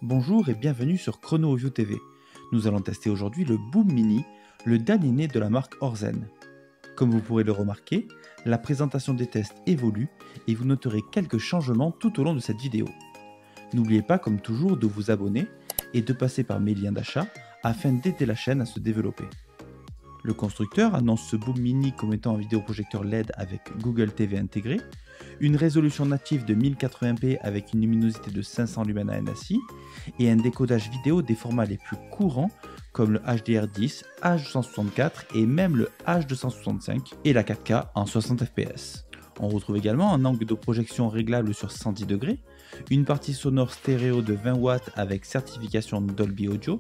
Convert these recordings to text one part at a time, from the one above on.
Bonjour et bienvenue sur ChronoView TV. Nous allons tester aujourd'hui le Boom Mini, le dernier né de la marque Orzen. Comme vous pourrez le remarquer, la présentation des tests évolue et vous noterez quelques changements tout au long de cette vidéo. N'oubliez pas comme toujours de vous abonner et de passer par mes liens d'achat afin d'aider la chaîne à se développer. Le constructeur annonce ce Boom Mini comme étant un vidéoprojecteur LED avec Google TV intégré, une résolution native de 1080p avec une luminosité de 500 lumens à NSI et un décodage vidéo des formats les plus courants comme le HDR10, H264 et même le H265 et la 4K en 60 fps. On retrouve également un angle de projection réglable sur 110 degrés, une partie sonore stéréo de 20 watts avec certification Dolby Audio,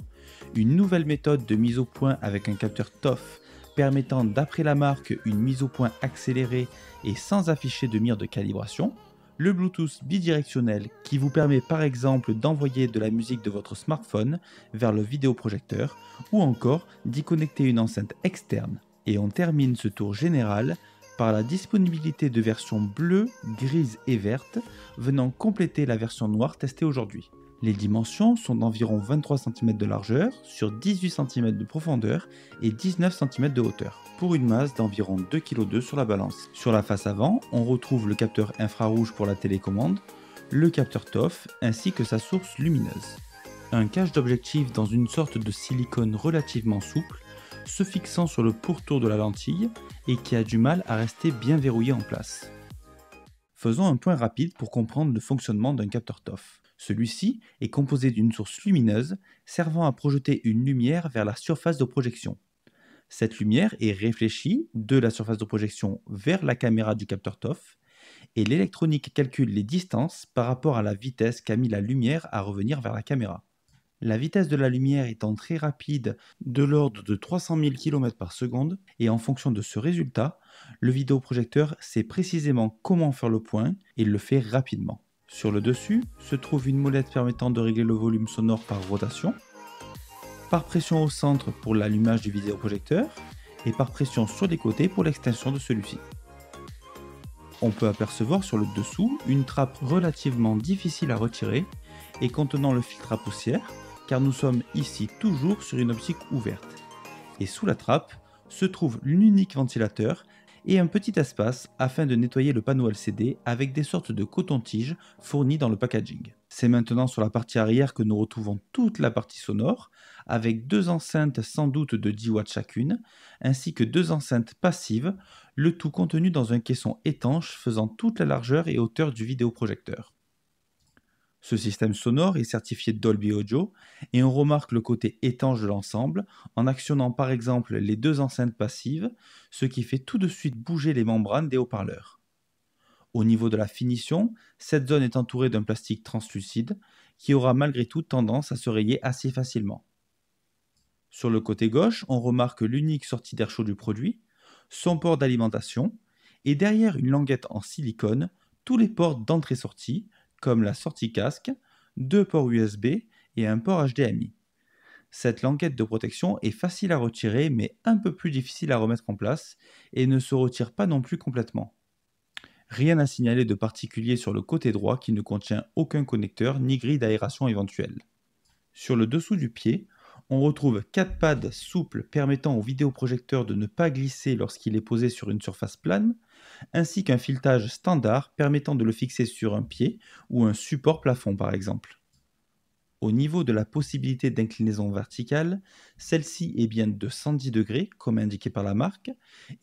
une nouvelle méthode de mise au point avec un capteur TOF permettant d'après la marque une mise au point accélérée et sans afficher de mire de calibration, le Bluetooth bidirectionnel qui vous permet par exemple d'envoyer de la musique de votre smartphone vers le vidéoprojecteur ou encore d'y connecter une enceinte externe. Et on termine ce tour général par la disponibilité de versions bleues, grises et vertes venant compléter la version noire testée aujourd'hui. Les dimensions sont d'environ 23 cm de largeur sur 18 cm de profondeur et 19 cm de hauteur, pour une masse d'environ 2,2 kg sur la balance. Sur la face avant, on retrouve le capteur infrarouge pour la télécommande, le capteur TOF ainsi que sa source lumineuse. Un cache d'objectif dans une sorte de silicone relativement souple, se fixant sur le pourtour de la lentille et qui a du mal à rester bien verrouillé en place. Faisons un point rapide pour comprendre le fonctionnement d'un capteur TOF. Celui-ci est composé d'une source lumineuse servant à projeter une lumière vers la surface de projection. Cette lumière est réfléchie de la surface de projection vers la caméra du capteur TOF et l'électronique calcule les distances par rapport à la vitesse qu'a mis la lumière à revenir vers la caméra. La vitesse de la lumière étant très rapide, de l'ordre de 300 000 km/s, et en fonction de ce résultat, le vidéoprojecteur sait précisément comment faire le point et le fait rapidement. Sur le dessus se trouve une molette permettant de régler le volume sonore par rotation, par pression au centre pour l'allumage du vidéoprojecteur et par pression sur les côtés pour l'extinction de celui-ci. On peut apercevoir sur le dessous une trappe relativement difficile à retirer et contenant le filtre à poussière, car nous sommes ici toujours sur une optique ouverte. Et sous la trappe se trouve l'unique ventilateur et un petit espace afin de nettoyer le panneau LCD avec des sortes de coton-tige fournis dans le packaging. C'est maintenant sur la partie arrière que nous retrouvons toute la partie sonore, avec deux enceintes sans doute de 10 watts chacune, ainsi que deux enceintes passives, le tout contenu dans un caisson étanche faisant toute la largeur et hauteur du vidéoprojecteur. Ce système sonore est certifié Dolby Audio et on remarque le côté étanche de l'ensemble en actionnant par exemple les deux enceintes passives, ce qui fait tout de suite bouger les membranes des haut-parleurs. Au niveau de la finition, cette zone est entourée d'un plastique translucide qui aura malgré tout tendance à se rayer assez facilement. Sur le côté gauche, on remarque l'unique sortie d'air chaud du produit, son port d'alimentation et derrière une languette en silicone, tous les ports d'entrée-sortie comme la sortie casque, deux ports USB et un port HDMI. Cette languette de protection est facile à retirer mais un peu plus difficile à remettre en place et ne se retire pas non plus complètement. Rien à signaler de particulier sur le côté droit qui ne contient aucun connecteur ni grille d'aération éventuelle. Sur le dessous du pied, on retrouve 4 pads souples permettant au vidéoprojecteur de ne pas glisser lorsqu'il est posé sur une surface plane, ainsi qu'un filetage standard permettant de le fixer sur un pied ou un support plafond par exemple. Au niveau de la possibilité d'inclinaison verticale, celle-ci est bien de 110 degrés comme indiqué par la marque,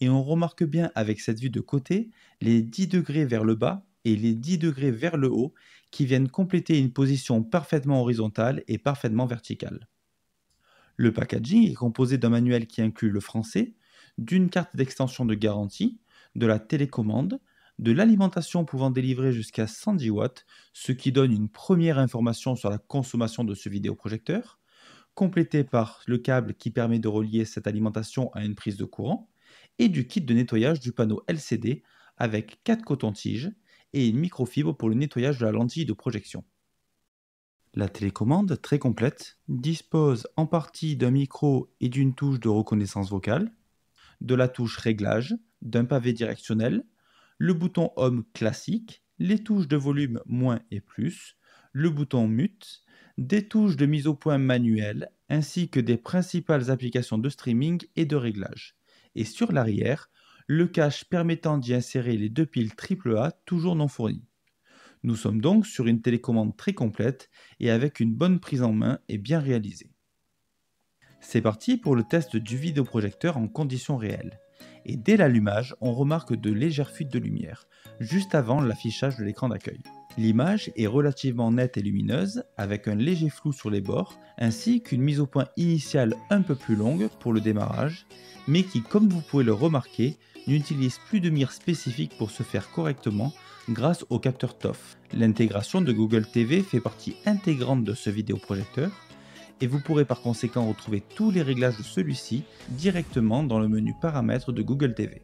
et on remarque bien avec cette vue de côté les 10 degrés vers le bas et les 10 degrés vers le haut qui viennent compléter une position parfaitement horizontale et parfaitement verticale. Le packaging est composé d'un manuel qui inclut le français, d'une carte d'extension de garantie, de la télécommande, de l'alimentation pouvant délivrer jusqu'à 110 watts, ce qui donne une première information sur la consommation de ce vidéoprojecteur, complété par le câble qui permet de relier cette alimentation à une prise de courant, et du kit de nettoyage du panneau LCD avec 4 cotons-tiges et une microfibre pour le nettoyage de la lentille de projection. La télécommande, très complète, dispose en partie d'un micro et d'une touche de reconnaissance vocale, de la touche réglage, d'un pavé directionnel, le bouton Home classique, les touches de volume moins et plus, le bouton mute, des touches de mise au point manuelles, ainsi que des principales applications de streaming et de réglage. Et sur l'arrière, le cache permettant d'y insérer les deux piles AAA toujours non fournies. Nous sommes donc sur une télécommande très complète et avec une bonne prise en main et bien réalisée. C'est parti pour le test du vidéoprojecteur en conditions réelles. Et dès l'allumage, on remarque de légères fuites de lumière, juste avant l'affichage de l'écran d'accueil. L'image est relativement nette et lumineuse, avec un léger flou sur les bords, ainsi qu'une mise au point initiale un peu plus longue pour le démarrage, mais qui, comme vous pouvez le remarquer, n'utilise plus de mire spécifique pour se faire correctement grâce au capteur TOF. L'intégration de Google TV fait partie intégrante de ce vidéoprojecteur, et vous pourrez par conséquent retrouver tous les réglages de celui-ci directement dans le menu paramètres de Google TV.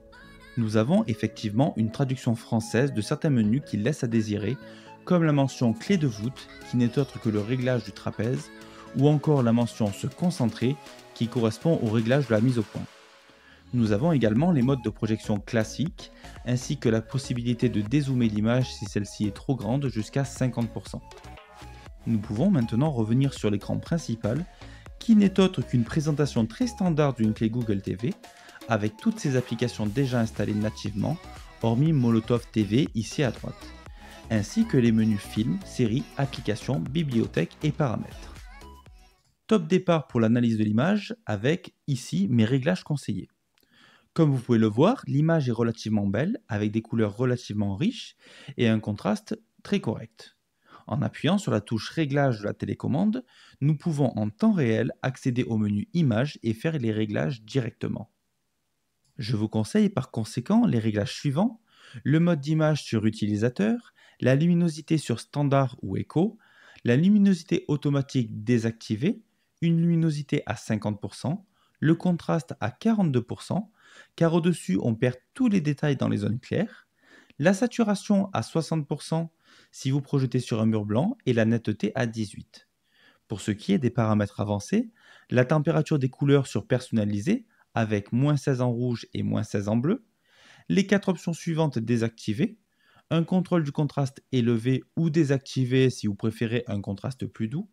Nous avons effectivement une traduction française de certains menus qui laissent à désirer, comme la mention clé de voûte qui n'est autre que le réglage du trapèze, ou encore la mention se concentrer qui correspond au réglage de la mise au point. Nous avons également les modes de projection classiques, ainsi que la possibilité de dézoomer l'image si celle-ci est trop grande jusqu'à 50%. Nous pouvons maintenant revenir sur l'écran principal, qui n'est autre qu'une présentation très standard d'une clé Google TV, avec toutes ses applications déjà installées nativement, hormis Molotov TV ici à droite, ainsi que les menus Film, Séries, Applications, Bibliothèques et Paramètres. Top départ pour l'analyse de l'image avec, ici, mes réglages conseillés. Comme vous pouvez le voir, l'image est relativement belle, avec des couleurs relativement riches et un contraste très correct. En appuyant sur la touche Réglage de la télécommande, nous pouvons en temps réel accéder au menu Images et faire les réglages directement. Je vous conseille par conséquent les réglages suivants: le mode d'image sur utilisateur, la luminosité sur standard ou éco, la luminosité automatique désactivée, une luminosité à 50%, le contraste à 42%, car au-dessus on perd tous les détails dans les zones claires, la saturation à 60% si vous projetez sur un mur blanc et la netteté à 18. Pour ce qui est des paramètres avancés, la température des couleurs sur personnalisé avec -16 en rouge et -16 en bleu, les 4 options suivantes désactivées, un contrôle du contraste élevé ou désactivé si vous préférez un contraste plus doux,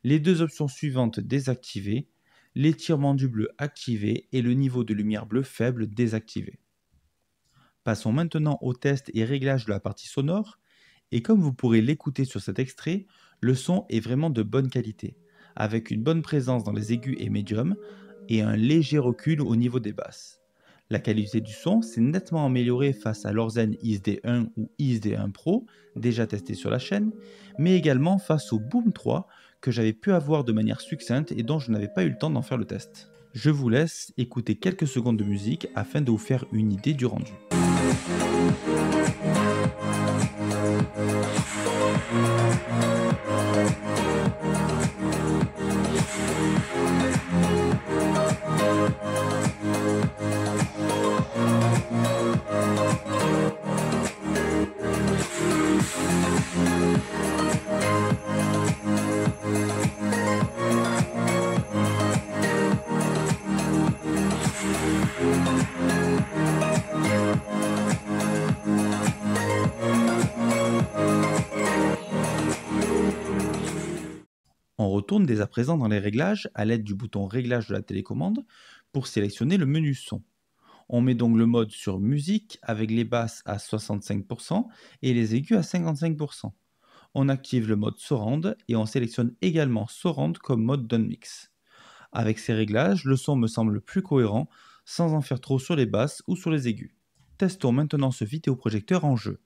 les 2 options suivantes désactivées, l'étirement du bleu activé et le niveau de lumière bleue faible désactivé. Passons maintenant au test et réglage de la partie sonore, et comme vous pourrez l'écouter sur cet extrait, le son est vraiment de bonne qualité, avec une bonne présence dans les aigus et médiums, et un léger recul au niveau des basses. La qualité du son s'est nettement améliorée face à l'Orzen ISD1 ou ISD1 Pro, déjà testé sur la chaîne, mais également face au Boom 3 que j'avais pu avoir de manière succincte et dont je n'avais pas eu le temps d'en faire le test. Je vous laisse écouter quelques secondes de musique afin de vous faire une idée du rendu. On retourne dès à présent dans les réglages à l'aide du bouton Réglage de la télécommande pour sélectionner le menu son. On met donc le mode sur musique avec les basses à 65% et les aigus à 55%. On active le mode Surround et on sélectionne également Surround comme mode downmix. Avec ces réglages, le son me semble plus cohérent sans en faire trop sur les basses ou sur les aigus. Testons maintenant ce vidéoprojecteur en jeu.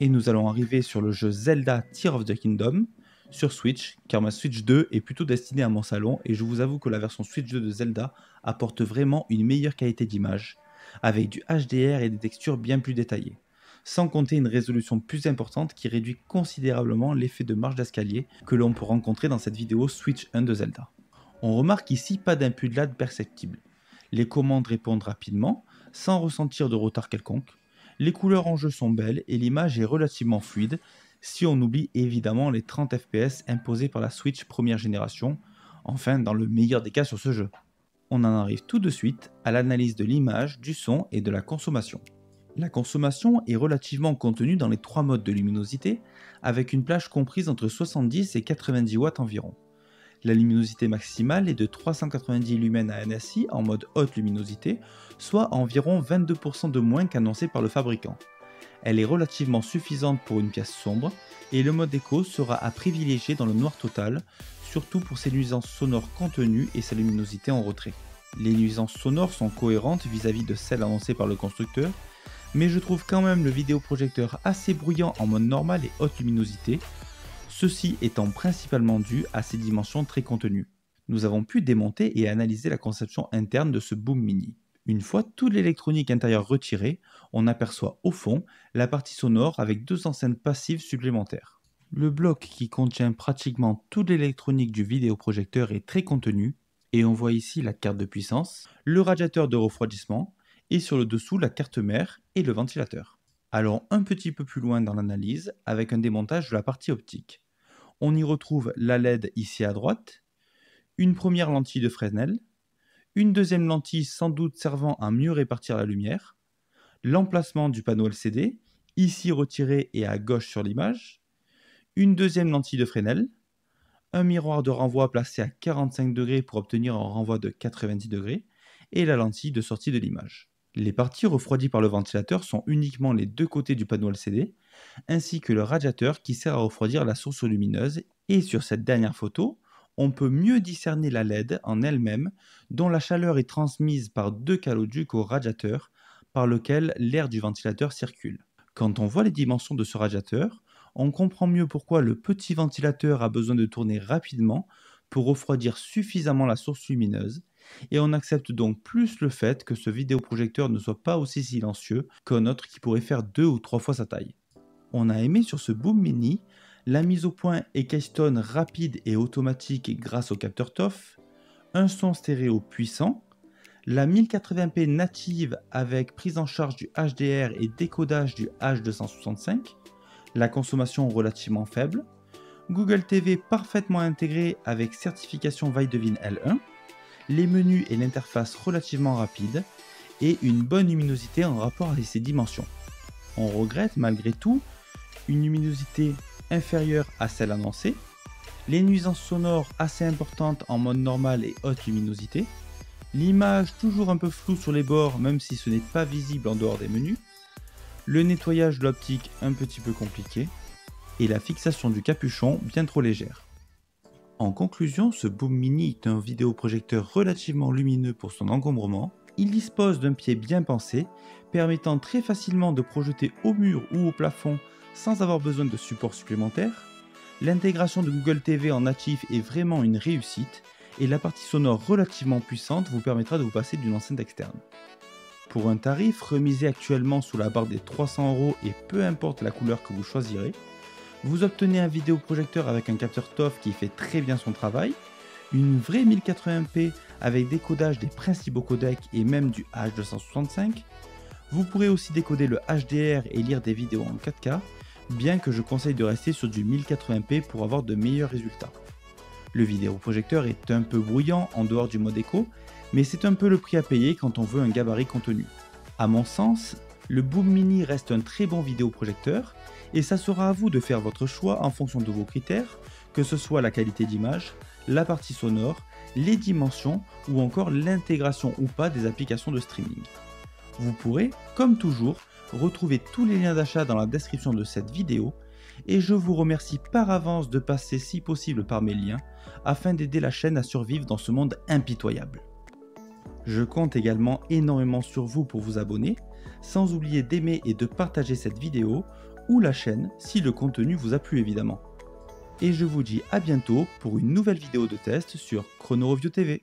Et nous allons arriver sur le jeu Zelda Tears of the Kingdom sur Switch, car ma Switch 2 est plutôt destinée à mon salon et je vous avoue que la version Switch 2 de Zelda apporte vraiment une meilleure qualité d'image, avec du HDR et des textures bien plus détaillées, sans compter une résolution plus importante qui réduit considérablement l'effet de marche d'escalier que l'on peut rencontrer dans cette vidéo Switch 1 de Zelda. On remarque ici pas d'input de lag perceptible. Les commandes répondent rapidement, sans ressentir de retard quelconque. Les couleurs en jeu sont belles et l'image est relativement fluide, si on oublie évidemment les 30 fps imposés par la Switch première génération, enfin dans le meilleur des cas sur ce jeu. On en arrive tout de suite à l'analyse de l'image, du son et de la consommation. La consommation est relativement contenue dans les trois modes de luminosité, avec une plage comprise entre 70 et 90 watts environ. La luminosité maximale est de 390 lumens à NSI en mode haute luminosité, soit environ 22% de moins qu'annoncé par le fabricant. Elle est relativement suffisante pour une pièce sombre, et le mode éco sera à privilégier dans le noir total, surtout pour ses nuisances sonores contenues et sa luminosité en retrait. Les nuisances sonores sont cohérentes vis-à-vis de celles annoncées par le constructeur, mais je trouve quand même le vidéoprojecteur assez bruyant en mode normal et haute luminosité, ceci étant principalement dû à ses dimensions très contenues. Nous avons pu démonter et analyser la conception interne de ce Boom Mini. Une fois toute l'électronique intérieure retirée, on aperçoit au fond la partie sonore avec deux enceintes passives supplémentaires. Le bloc qui contient pratiquement toute l'électronique du vidéoprojecteur est très contenu, et on voit ici la carte de puissance, le radiateur de refroidissement, et sur le dessous la carte mère et le ventilateur. Allons un petit peu plus loin dans l'analyse avec un démontage de la partie optique. On y retrouve la LED ici à droite, une première lentille de Fresnel, une deuxième lentille sans doute servant à mieux répartir la lumière, l'emplacement du panneau LCD, ici retiré et à gauche sur l'image, une deuxième lentille de Fresnel, un miroir de renvoi placé à 45 degrés pour obtenir un renvoi de 90 degrés, et la lentille de sortie de l'image. Les parties refroidies par le ventilateur sont uniquement les deux côtés du panneau LCD, ainsi que le radiateur qui sert à refroidir la source lumineuse, et sur cette dernière photo, on peut mieux discerner la LED en elle-même, dont la chaleur est transmise par deux caloducs au radiateur, par lequel l'air du ventilateur circule. Quand on voit les dimensions de ce radiateur, on comprend mieux pourquoi le petit ventilateur a besoin de tourner rapidement pour refroidir suffisamment la source lumineuse, et on accepte donc plus le fait que ce vidéoprojecteur ne soit pas aussi silencieux qu'un autre qui pourrait faire 2 ou 3 fois sa taille. On a aimé sur ce Boom Mini la mise au point et Keystone rapide et automatique grâce au capteur TOF, un son stéréo puissant, la 1080p native avec prise en charge du HDR et décodage du H265, la consommation relativement faible, Google TV parfaitement intégré avec certification Vaidevin L1, les menus et l'interface relativement rapide, et une bonne luminosité en rapport avec ses dimensions. On regrette malgré tout une luminosité inférieure à celle annoncée, les nuisances sonores assez importantes en mode normal et haute luminosité, l'image toujours un peu floue sur les bords même si ce n'est pas visible en dehors des menus, le nettoyage de l'optique un petit peu compliqué, et la fixation du capuchon bien trop légère. En conclusion, ce Boom Mini est un vidéoprojecteur relativement lumineux pour son encombrement. Il dispose d'un pied bien pensé, permettant très facilement de projeter au mur ou au plafond sans avoir besoin de support supplémentaire. L'intégration de Google TV en natif est vraiment une réussite, et la partie sonore relativement puissante vous permettra de vous passer d'une enceinte externe. Pour un tarif remisé actuellement sous la barre des 300 € et peu importe la couleur que vous choisirez, vous obtenez un vidéoprojecteur avec un capteur TOF qui fait très bien son travail, une vraie 1080p avec décodage des principaux codecs et même du H265. Vous pourrez aussi décoder le HDR et lire des vidéos en 4K, bien que je conseille de rester sur du 1080p pour avoir de meilleurs résultats. Le vidéoprojecteur est un peu bruyant en dehors du mode éco, mais c'est un peu le prix à payer quand on veut un gabarit contenu. À mon sens, le Boom Mini reste un très bon vidéoprojecteur, et ça sera à vous de faire votre choix en fonction de vos critères, que ce soit la qualité d'image, la partie sonore, les dimensions ou encore l'intégration ou pas des applications de streaming. Vous pourrez, comme toujours, retrouver tous les liens d'achat dans la description de cette vidéo, et je vous remercie par avance de passer si possible par mes liens afin d'aider la chaîne à survivre dans ce monde impitoyable. Je compte également énormément sur vous pour vous abonner, sans oublier d'aimer et de partager cette vidéo ou la chaîne si le contenu vous a plu évidemment. Et je vous dis à bientôt pour une nouvelle vidéo de test sur Chrono Review TV.